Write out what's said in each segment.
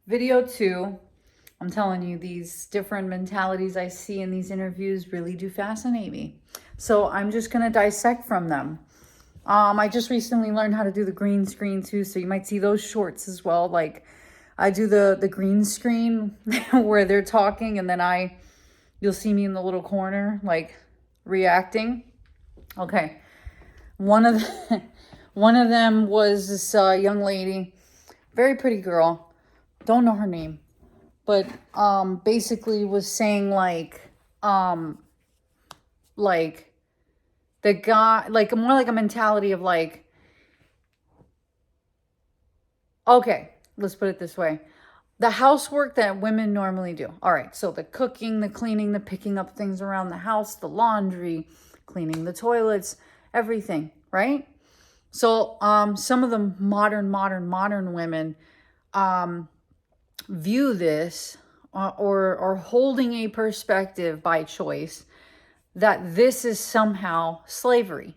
Video 2. I'm telling you, these different mentalities I see in these interviews really do fascinate me. So I'm just going to dissect from them. I just recently learned how to do the green screen too, so you might see those shorts as well. Like I do the green screen where they're talking, and then you'll see me in the little corner like reacting. Okay. One of the, one of them was this young lady, very pretty girl. Don't know her name, but basically was saying like the guy, like more like a mentality of like, okay, let's put it this way. The housework that women normally do. All right, so the cooking, the cleaning, the picking up things around the house, the laundry, cleaning the toilets, everything, right? So some of the modern women view this or holding a perspective by choice that this is somehow slavery.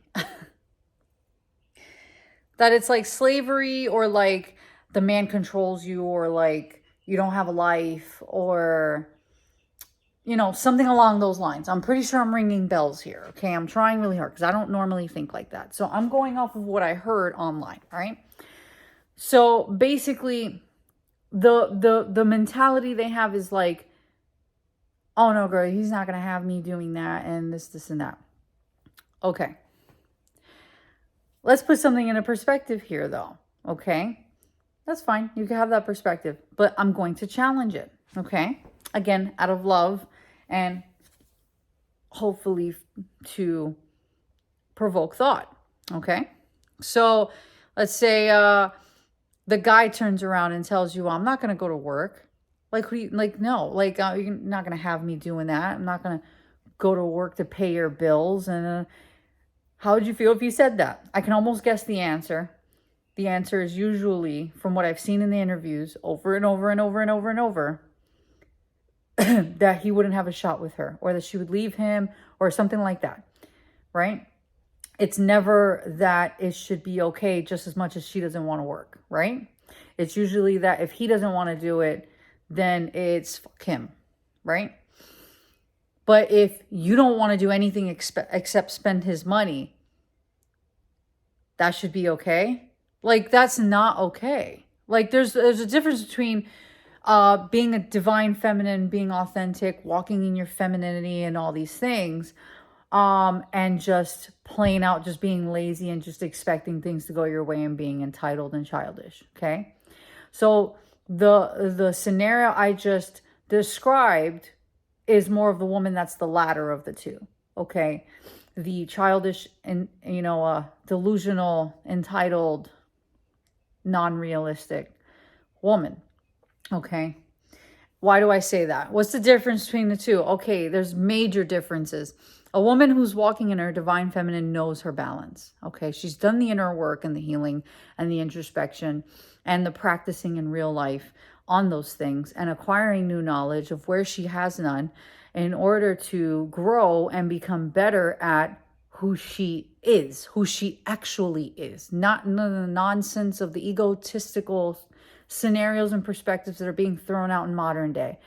That it's like slavery, or like the man controls you, or like you don't have a life, or something along those lines. I'm pretty sure I'm ringing bells here. Okay, I'm trying really hard because I don't normally think like that. So I'm going off of what I heard online, right? So basically the mentality they have is like, oh no, girl, he's not gonna have me doing that and this and that. Okay, let's put something in a perspective here though. Okay, that's fine, you can have that perspective, but I'm going to challenge it. Okay, again, out of love and hopefully to provoke thought. Okay, so let's say the guy turns around and tells you, well, I'm not going to go to work. Like, no, like, you're not going to have me doing that. I'm not going to go to work to pay your bills. And how would you feel if you said that? I can almost guess the answer. The answer is usually, from what I've seen in the interviews over and over and over and over and over, that he wouldn't have a shot with her, or that she would leave him, or something like that, right? It's never that it should be okay just as much as she doesn't want to work, right? It's usually that if he doesn't want to do it, then it's fuck him, right? But if you don't want to do anything except spend his money, that should be okay. Like, that's not okay. Like, there's a difference between being a divine feminine, being authentic, walking in your femininity and all these things, and just plain out just being lazy and just expecting things to go your way and being entitled and childish. Okay, so the scenario I just described is more of the woman that's the latter of the two. Okay, the childish and delusional, entitled, non-realistic woman. Okay, why do I say that? What's the difference between the two? Okay, there's major differences. A woman who's walking in her divine feminine knows her balance. Okay, she's done the inner work and the healing and the introspection and the practicing in real life on those things and acquiring new knowledge of where she has none in order to grow and become better at who she is, who she actually is. Not none of the nonsense of the egotistical scenarios and perspectives that are being thrown out in modern day.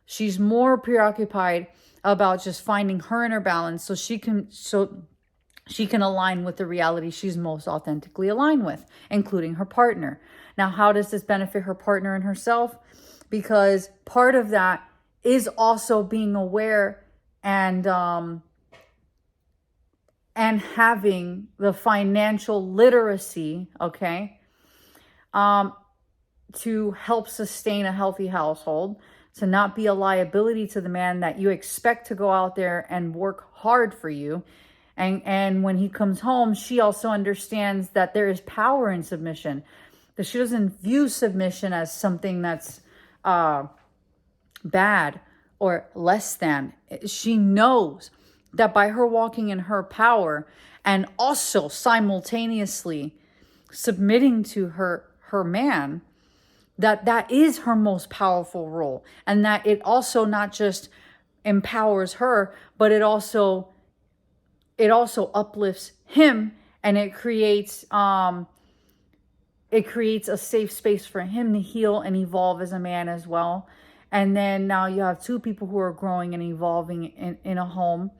She's more preoccupied about just finding her inner balance so she can align with the reality she's most authentically aligned with, including her partner. Now, how does this benefit her partner and herself? Because part of that is also being aware and having the financial literacy, okay, to help sustain a healthy household, to not be a liability to the man that you expect to go out there and work hard for you. And when he comes home, she also understands that there is power in submission, that she doesn't view submission as something that's bad or less than. She knows that by her walking in her power and also simultaneously submitting to her man, that is her most powerful role, and that it also not just empowers her, but it also uplifts him, and it creates it creates a safe space for him to heal and evolve as a man as well. And then now you have two people who are growing and evolving in a home.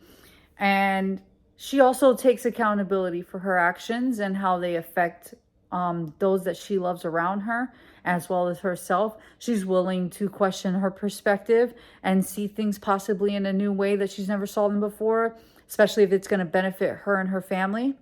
And she also takes accountability for her actions and how they affect those that she loves around her, as well as herself. She's willing to question her perspective and see things possibly in a new way that she's never saw them before, especially if it's going to benefit her and her family.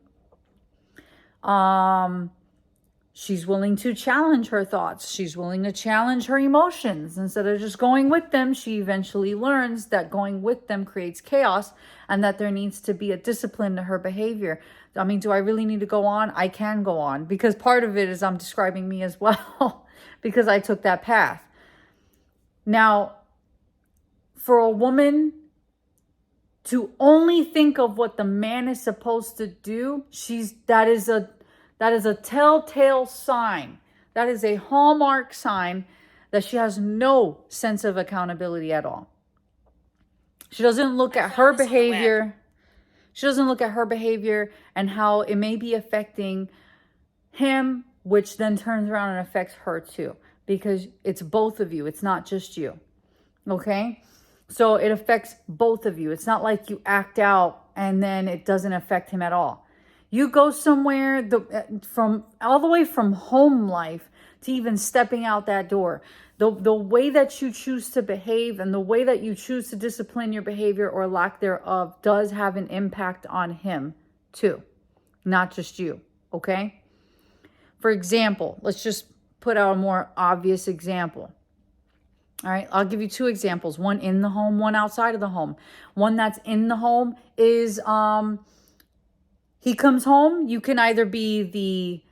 She's willing to challenge her thoughts. She's willing to challenge her emotions. Instead of just going with them, she eventually learns that going with them creates chaos and that there needs to be a discipline to her behavior. I mean, do I really need to go on? I can go on, because part of it is I'm describing me as well because I took that path. Now, for a woman to only think of what the man is supposed to do, that is a telltale sign. That is a hallmark sign that she has no sense of accountability at all. She doesn't look at her behavior. She doesn't look at her behavior and how it may be affecting him, which then turns around and affects her too. Because it's both of you. It's not just you. Okay? So it affects both of you. It's not like you act out and then it doesn't affect him at all. You go somewhere from all the way from home life to even stepping out that door. The way that you choose to behave and the way that you choose to discipline your behavior or lack thereof does have an impact on him too, not just you, okay? For example, let's just put out a more obvious example. All right, I'll give you two examples, one in the home, one outside of the home. One that's in the home is he comes home, you can either be the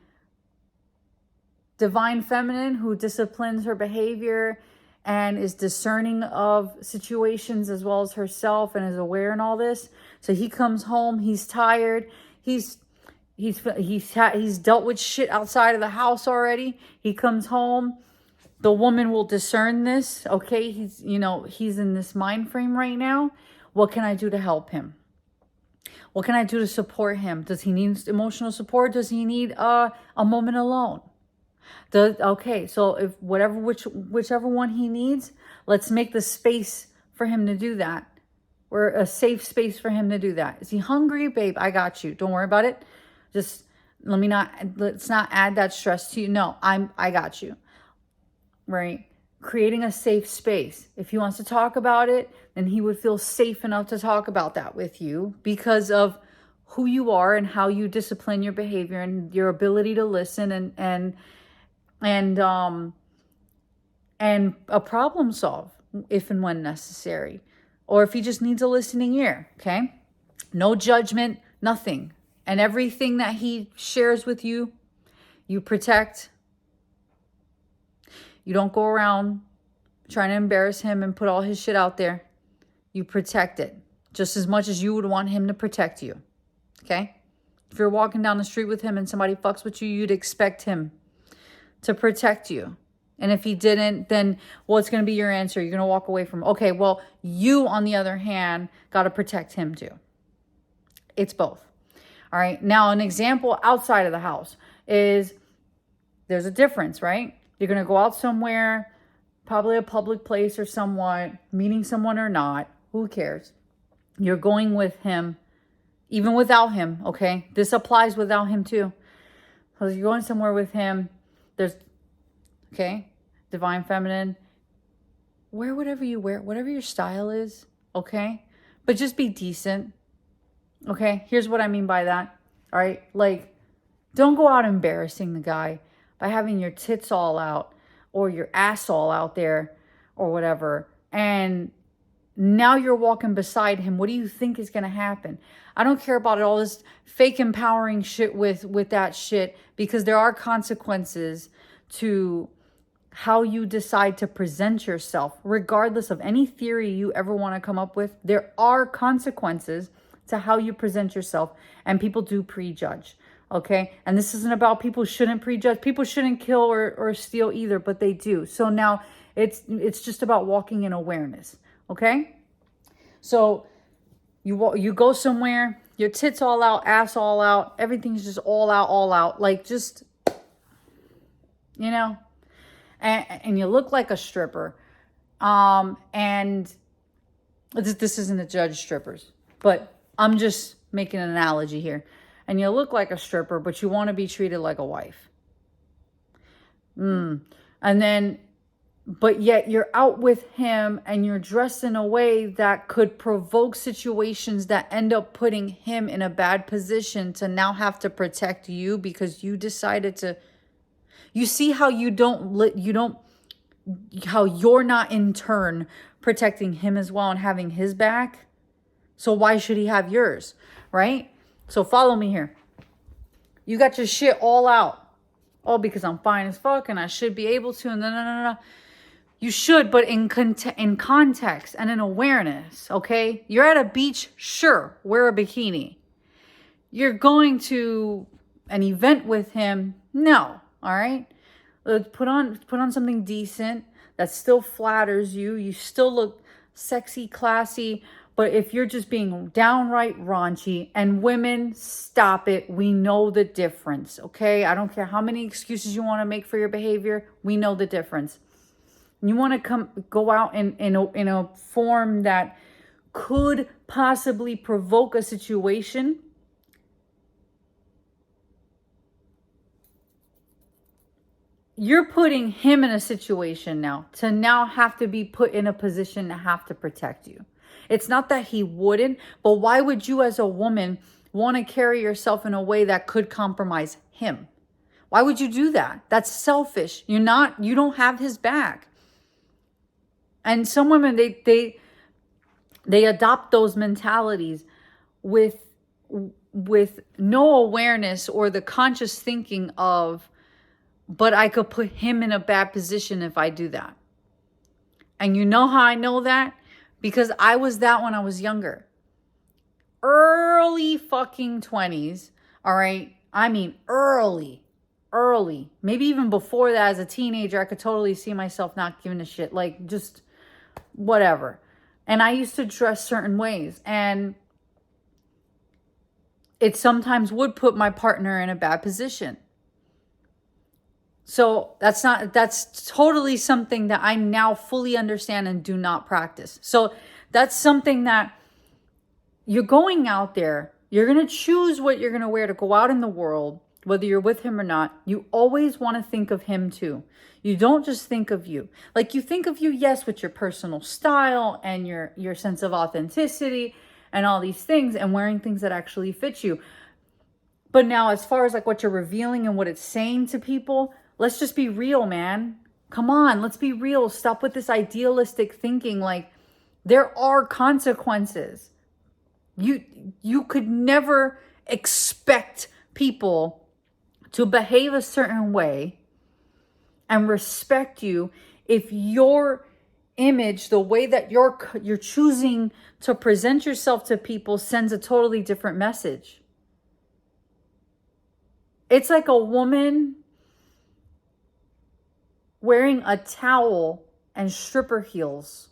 divine feminine who disciplines her behavior and is discerning of situations as well as herself and is aware in all this. So he comes home, he's tired, he's dealt with shit outside of the house already. He comes home, the woman will discern this. Okay, he's in this mind frame right now. What can I do to help him? What can I do to support him? Does he need emotional support? Does he need a moment alone? Okay, so if whichever one he needs, let's make the space for him to do that. Or a safe space for him to do that. Is he hungry? Babe, I got you. Don't worry about it. Just let's not add that stress to you. No, I got you. Right? Creating a safe space. If he wants to talk about it, then he would feel safe enough to talk about that with you because of who you are and how you discipline your behavior and your ability to listen and a problem solve if and when necessary. Or if he just needs a listening ear, okay? No judgment, nothing. And everything that he shares with you, you protect. You don't go around trying to embarrass him and put all his shit out there. You protect it just as much as you would want him to protect you. Okay? If you're walking down the street with him and somebody fucks with you, you'd expect him to protect you. And if he didn't, then what's going to be your answer? You're going to walk away from, okay, well, you, on the other hand, got to protect him too. It's both. All right? Now, an example outside of the house is there's a difference, right? You're going to go out somewhere, probably a public place or somewhat, meeting someone or not. Who cares? You're going with him, even without him, okay? This applies without him too. So you're going somewhere with him. There's, okay, divine feminine. Wear whatever you wear, whatever your style is, okay? But just be decent, okay? Here's what I mean by that, all right? Like, don't go out embarrassing the guy by having your tits all out or your ass all out there or whatever. And now you're walking beside him. What do you think is going to happen? I don't care about all this fake empowering shit with that shit, because there are consequences to how you decide to present yourself. Regardless of any theory you ever want to come up with, there are consequences to how you present yourself, and people do prejudge. Okay, and this isn't about people shouldn't prejudge. People shouldn't kill or steal either, but they do. So now it's just about walking in awareness. Okay, so you go somewhere, your tits all out, ass all out, everything's just all out, all out. Like, just you know, and you look like a stripper. And this isn't to judge strippers, but I'm just making an analogy here. And you look like a stripper, but you want to be treated like a wife. And then, but yet you're out with him and you're dressed in a way that could provoke situations that end up putting him in a bad position to now have to protect you because you decided to. You see how how you're not in turn protecting him as well and having his back. So why should he have yours, right? So follow me here. You got your shit all out. Oh, because I'm fine as fuck and I should be able to. And no. You should, but in context and in awareness, okay? You're at a beach, sure, wear a bikini. You're going to an event with him, no, all right? Put on something decent that still flatters you. You still look sexy, classy. But if you're just being downright raunchy, and women, stop it. We know the difference, okay? I don't care how many excuses you want to make for your behavior. We know the difference. You want to go out in a form that could possibly provoke a situation. You're putting him in a situation now to now have to be put in a position to have to protect you. It's not that he wouldn't, but why would you as a woman want to carry yourself in a way that could compromise him? Why would you do that? That's selfish. You don't have his back. And some women, they adopt those mentalities with no awareness or the conscious thinking of, but I could put him in a bad position if I do that. And you know how I know that? Because I was that when I was younger. Early fucking 20s, all right? I mean, early. Maybe even before that, as a teenager, I could totally see myself not giving a shit. Like, just whatever. And I used to dress certain ways. And it sometimes would put my partner in a bad position. So that's totally something that I now fully understand and do not practice. So that's something that you're going out there, you're going to choose what you're going to wear to go out in the world, whether you're with him or not. You always want to think of him too. You don't just think of you. Like, you think of you, yes, with your personal style and your sense of authenticity and all these things and wearing things that actually fit you. But now, as far as like what you're revealing and what it's saying to people, let's just be real, man. Come on, let's be real. Stop with this idealistic thinking. Like, there are consequences. You could never expect people to behave a certain way and respect you if your image, the way that you're choosing to present yourself to people, sends a totally different message. It's like a woman wearing a towel and stripper heels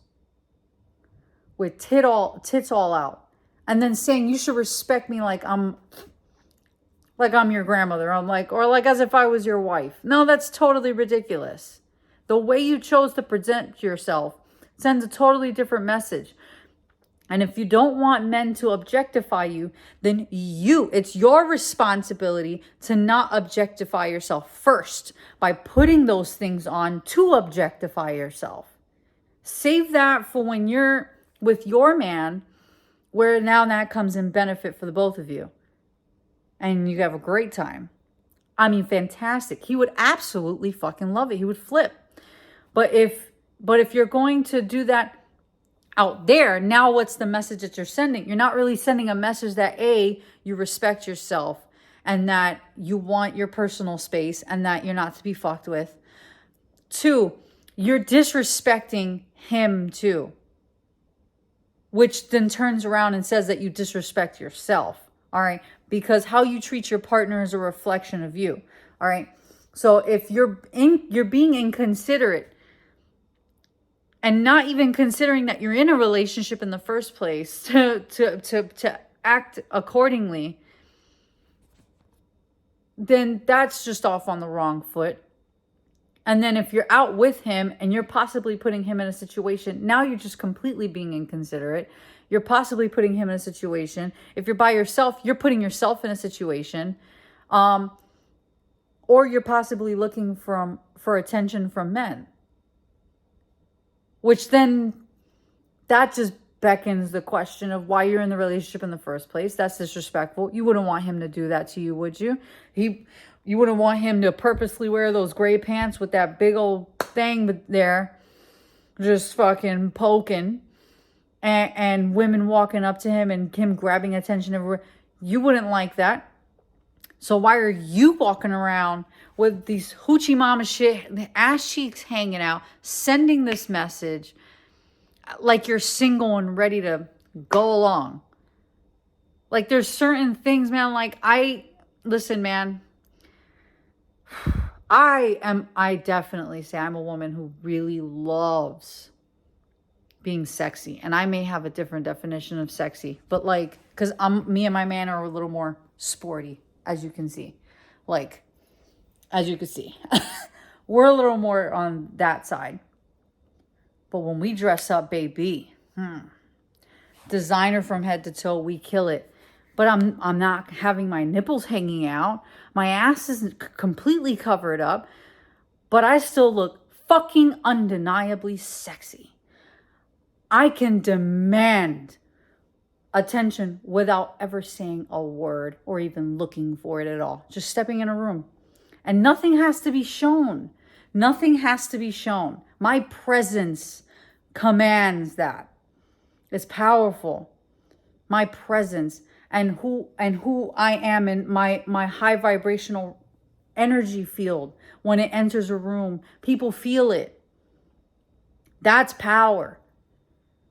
with tits all out, and then saying you should respect me like I'm your grandmother. Or like as if I was your wife. No, that's totally ridiculous. The way you chose to present yourself sends a totally different message. And if you don't want men to objectify you, then it's your responsibility to not objectify yourself first by putting those things on to objectify yourself. Save that for when you're with your man, where now that comes in benefit for the both of you. And you have a great time. I mean, fantastic. He would absolutely fucking love it. He would flip. But if you're going to do that out there, now what's the message that you're sending? You're not really sending a message that A, you respect yourself and that you want your personal space and that you're not to be fucked with. 2, you're disrespecting him too, which then turns around and says that you disrespect yourself. All right. Because how you treat your partner is a reflection of you. All right. So if you're being inconsiderate and not even considering that you're in a relationship in the first place to act accordingly, then that's just off on the wrong foot. And then if you're out with him and you're possibly putting him in a situation, now you're just completely being inconsiderate. You're possibly putting him in a situation. If you're by yourself, you're putting yourself in a situation. Or you're possibly looking for attention from men. Which then, that just beckons the question of why you're in the relationship in the first place. That's disrespectful. You wouldn't want him to do that to you, would you? You wouldn't want him to purposely wear those gray pants with that big old thing there, just fucking poking, and women walking up to him and him grabbing attention everywhere. You wouldn't like that. So why are you walking around with these hoochie mama shit, the ass cheeks hanging out, sending this message like you're single and ready to go along? Like, there's certain things, man, like listen, man, I definitely say I'm a woman who really loves being sexy. And I may have a different definition of sexy, but like, because me and my man are a little more sporty, as you can see. Like, as you can see, we're a little more on that side. But when we dress up, baby, designer from head to toe, we kill it. But I'm not having my nipples hanging out. My ass isn't completely covered up. But I still look fucking undeniably sexy. I can demand attention without ever saying a word or even looking for it at all. Just stepping in a room. And nothing has to be shown. Nothing has to be shown. My presence commands that. It's powerful. My presence and who I am in my high vibrational energy field. When it enters a room, people feel it. That's power.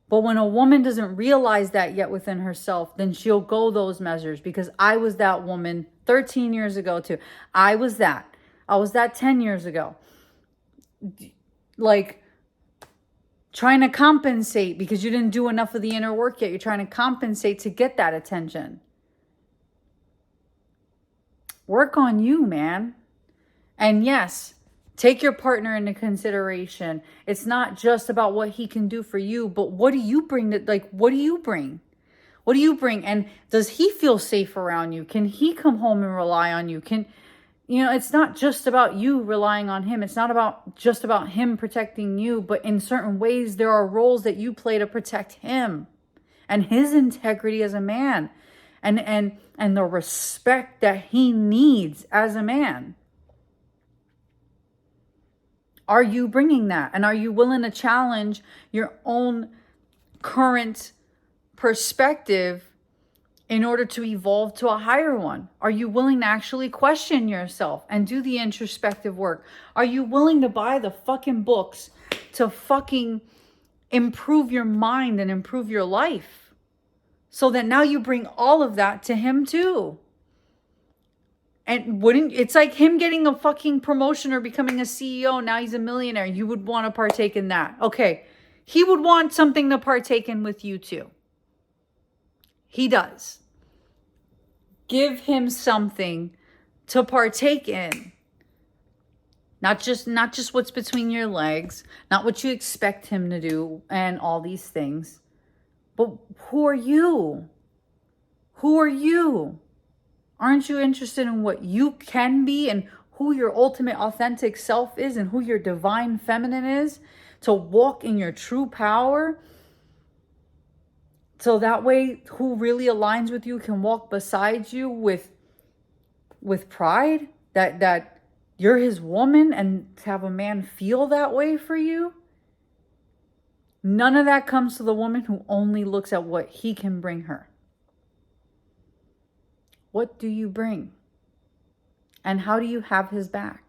But when a woman doesn't realize that yet within herself, then she'll go those measures. Because I was that woman 13 years ago too. I was that 10 years ago. Like, trying to compensate because you didn't do enough of the inner work yet. You're trying to compensate to get that attention. Work on you, man. And yes, take your partner into consideration. It's not just about what he can do for you, but what do you bring what do you bring? What do you bring? And does he feel safe around you? Can he come home and rely on you? It's not just about you relying on him. It's not just about him protecting you, but in certain ways, there are roles that you play to protect him and his integrity as a man and the respect that he needs as a man. Are you bringing that? And are you willing to challenge your own current perspective in order to evolve to a higher one? Are you willing to actually question yourself and do the introspective work? Are you willing to buy the fucking books to fucking improve your mind and improve your life? So that now you bring all of that to him too. And it's like him getting a fucking promotion or becoming a CEO. Now he's a millionaire. You would want to partake in that. Okay. He would want something to partake in with you too. He does. Give him something to partake in. Not just what's between your legs, not what you expect him to do and all these things. But who are you? Who are you? Aren't you interested in what you can be and who your ultimate authentic self is and who your divine feminine is? To walk in your true power? So that way, who really aligns with you can walk beside you with pride that you're his woman, and to have a man feel that way for you. None of that comes to the woman who only looks at what he can bring her. What do you bring? And how do you have his back?